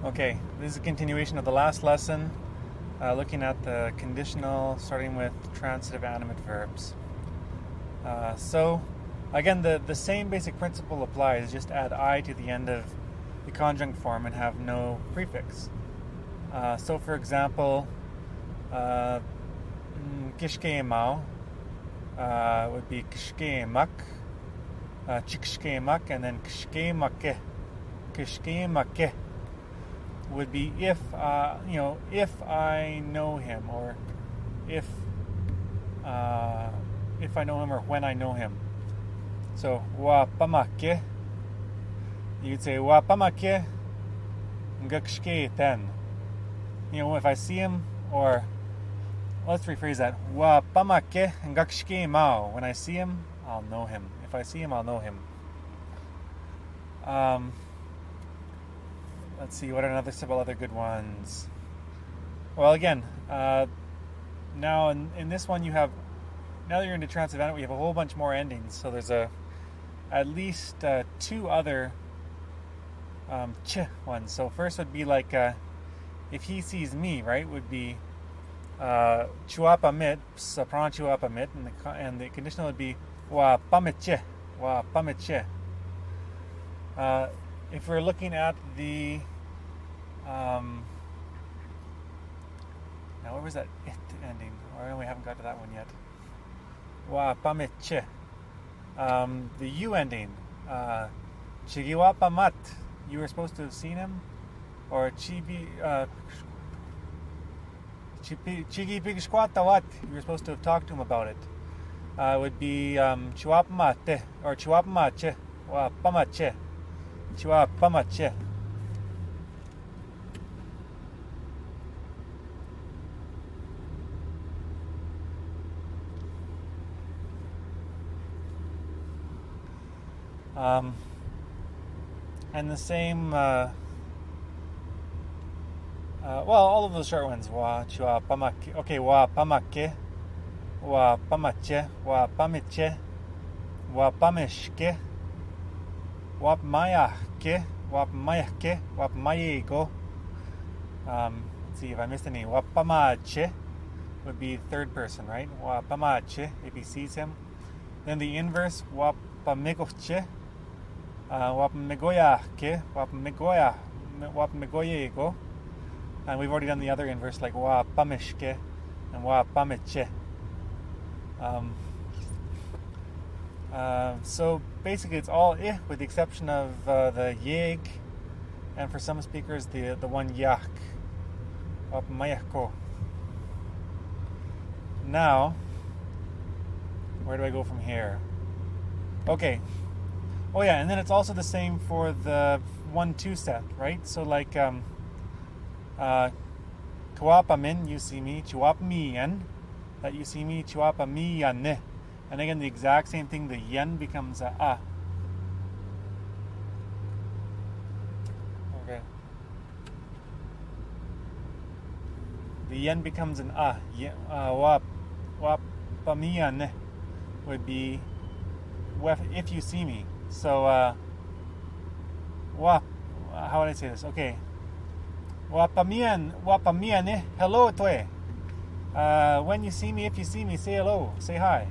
Okay, this is a continuation of the last lesson, looking at the conditional, starting with transitive animate verbs. So, again, the same basic principle applies, just add I to the end of the conjunct form and have no prefix. So, for example, kishke mao would be kishke mak, chikshke mak, and then kishke make. Kishke make would be if I know him, or if I know him, or when I know him. So wa pamake, you'd say wa pamake ngakshke ten. If I see him, or let's rephrase that. Wa pamake ngakshke mao. When I see him, I'll know him. If I see him, I'll know him. Let's see, what are several other good ones? Well, again, now in this one you have, now that you're into transitive animate, we have a whole bunch more endings. So there's at least two other ch ones. So first would be like, if he sees me, right, would be chuapamit, pran chuapamit, and the conditional would be wa pamitche, wa pamitche. If we're looking at the now where was that it ending? Or we haven't got to that one yet. Wa pamitche. The U ending. Chigiwa pamat. You were supposed to have seen him, or chigi pigishkwatawat. You were supposed to have talked to him about it. Would be chuapamate or chuapamache. Wa pamache. Chua pamache. And the same, well, all of those short ones. Wa chua pamake. Okay, wa pamake, wa pamache, wa pamiche, wa pamishke, wap mayake, wap mayake, wap mayego. Let's see if I missed any. Wap pamache would be third person, right? Wap pamache if he sees him. Then the inverse, wap pamegoche, wap megoyake, wap megoya, wap megoyego. And we've already done the other inverse, like wap pamishke and wap pamiche. So basically it's all with the exception of the yeg, and for some speakers the one yak. Now, where do I go from here? Okay. Oh yeah, and then it's also the same for the 1-2 set, right? So like kawapamin, you see me, chuapmiyan, that you see me, chuapamiyan. And again, the exact same thing, the yen becomes a. Okay. The yen becomes an a. Wapamiyan would be if you see me. So, how would I say this? Okay. Wapamiyan, hello toe. When you see me, if you see me, say hello, say hi.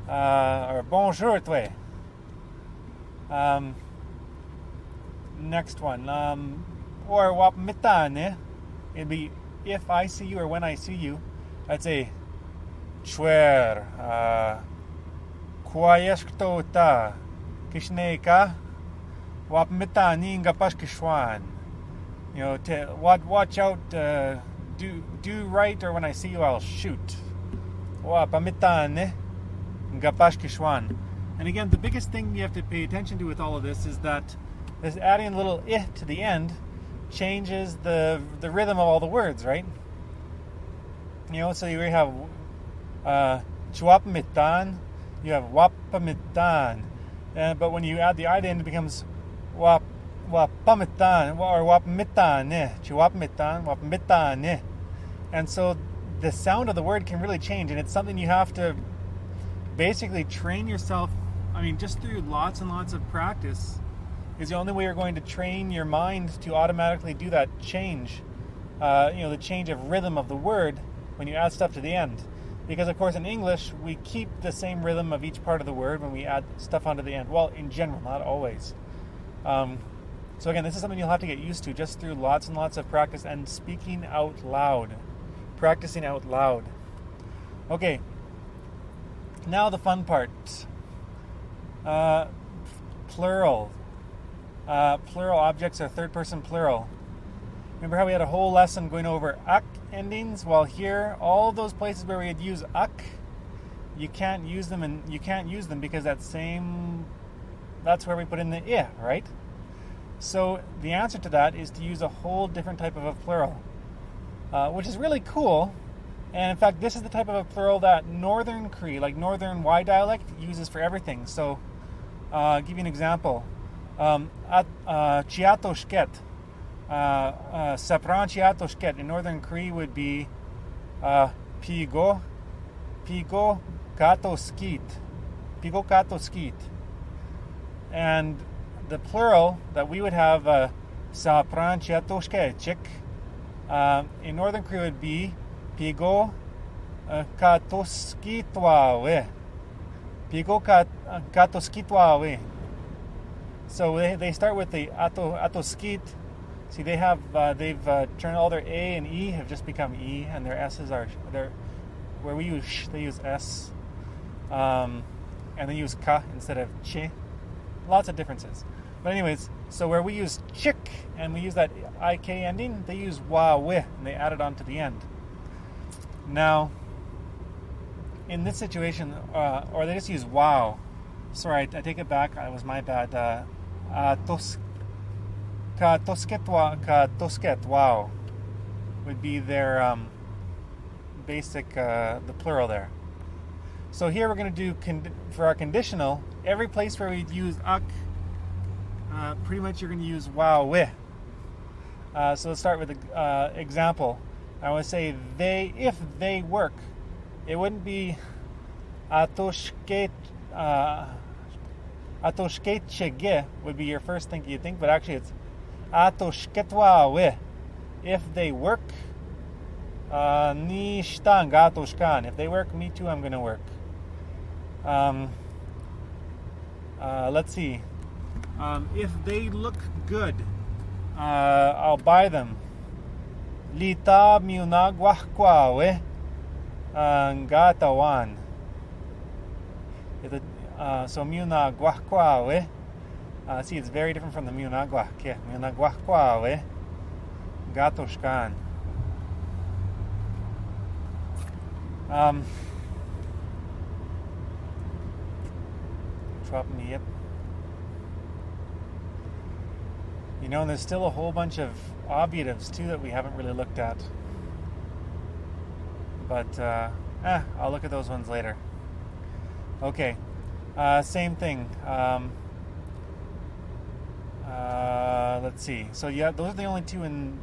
Or bonjour toi. Next one. Or wap mitane. It'd be if I see you or when I see you. I'd say chwer. Kwayeshto ta. Kishneka. Wap mitani ngapash kishwan. Watch out. Do right, or when I see you, I'll shoot. Wap mitane. And again, the biggest thing you have to pay attention to with all of this is that this adding a little to the end changes the rhythm of all the words, right? So you have chuapamitan, you have wapamitan, but when you add the I to end, it becomes wapamitan or wapamitan, chuapamitan, wapamitan. And so the sound of the word can really change, and it's something you have to basically train yourself, just through lots and lots of practice, is the only way you're going to train your mind to automatically do that change, the change of rhythm of the word when you add stuff to the end. Because, of course, in English, we keep the same rhythm of each part of the word when we add stuff onto the end. Well, in general, not always. So again, this is something you'll have to get used to just through lots and lots of practice and speaking out loud. Practicing out loud. Okay, now the fun part. Plural. Plural objects are third person plural. Remember how we had a whole lesson going over ak endings? Well, here, all those places where we'd use ak, you can't use them because that's where we put in the I, right? So the answer to that is to use a whole different type of a plural, which is really cool. And in fact, this is the type of a plural that Northern Cree, like Northern Y dialect, uses for everything. So, I'll give you an example. Chiato shket. Sapran chiato shket in Northern Cree would be pigo kato skit. Pigo kato skit. And the plural that we would have, sapran chiato shket, in Northern Cree would be pigo katoskitwawe. Pigo katoskitwawe. So they start with the atoskit. See, they've turned all their A and E have just become E, and their S's are where we use sh, they use S, and they use ka instead of che. Lots of differences. But anyways, so where we use chick and we use that ik ending, they use wa we and they add it onto the end. Now, in this situation, or they just use wow. Sorry, I take it back. It was my bad. Tosket wow would be their basic, the plural there. So here we're going to do, for our conditional, every place where we use ak, pretty much you're going to use wow we. So let's start with the example. I want to say if they work, it wouldn't be atoshket chege would be your first thing you think, but actually it's atoshketwa we. If they work, ni shtan gatoshkan. If they work, me too, I'm going to work. Let's see. If they look good, I'll buy them. Lita miunagwahkwawe ngatawan. So miunagwahkwawe. See, it's very different from the miunagwahke. Miunagwahkwawe gatoshkan. Drop me up. And there's still a whole bunch of obviatives too that we haven't really looked at. But I'll look at those ones later. Okay, same thing. Let's see. So yeah, those are the only two in.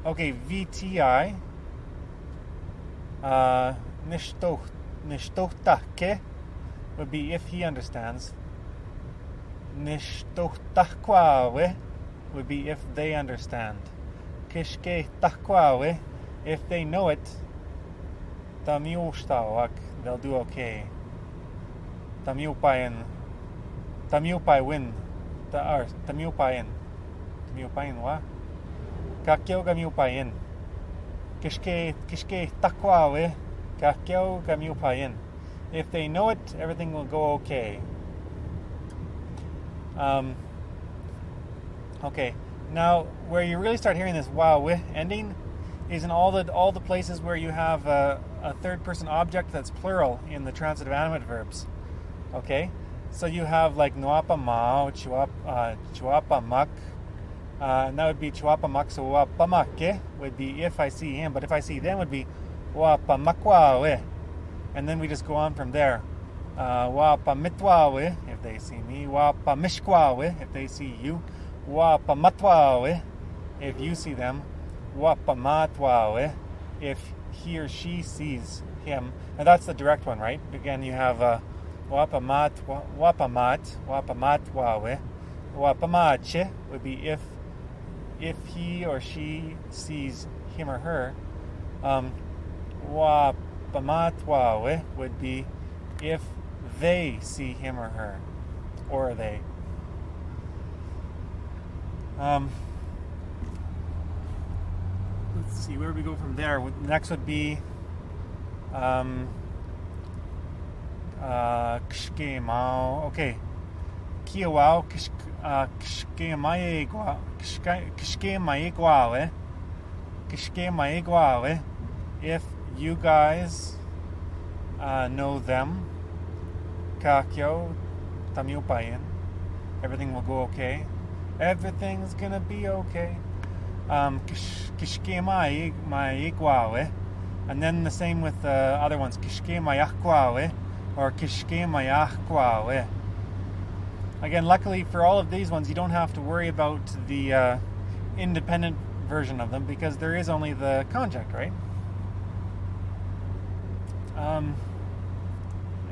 Okay, VTI. Nishtohtake would be if he understands. Nishtohtahkwawe would be if they understand. Kishke tahkwawe, if they know it. Tamiuштawak, they'll do okay. Tamiupayan win. Tamiupayan wa. Kakyo gamiupayan. Kishke takwawe. Kakyo gamiupayan. If they know it, everything will go okay. Okay. Now, where you really start hearing this wow with ending is in all the places where you have a third person object that's plural in the transitive animate verbs. Okay? So you have like nuapa mao, chuapa mak, and that would be chuapa mak, so wapa make would be if I see him, but if I see them would be wapa makwawe. And then we just go on from there. Wapa mitwawe if they see me, wapa mishkwawe if they see you, wapa matwawe if you see them, wapa matwawe if he or she sees him. And that's the direct one, right? Again, you have wapa matwawe, Wapamache would be if he or she sees him or her. Wapamatwawe would be if they see him or her, or they. Let's see, where do we go from there? Next would be kshkemao. Okay. Kiawao kshkemaigwale. If you guys know them, kakyo tamiupayan. Everything will go okay. Everything's gonna be okay. Kishkemaigwale. And then the same with the other ones. Kishkemayahkwale or Kishkemayahkwale. Again, luckily for all of these ones, you don't have to worry about the independent version of them because there is only the conjunct, right?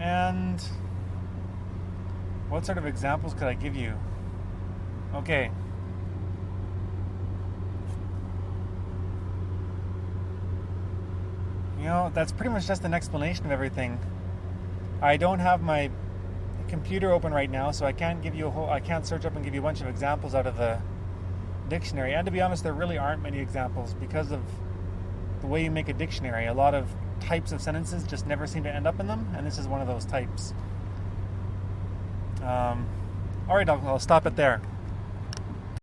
And what sort of examples could I give you? Okay. You know, that's pretty much just an explanation of everything. I don't have my computer open right now, so I can't search up and give you a bunch of examples out of the dictionary. And to be honest, there really aren't many examples because of the way you make a dictionary. A lot of types of sentences just never seem to end up in them, and this is one of those types. Alright, I'll stop it there.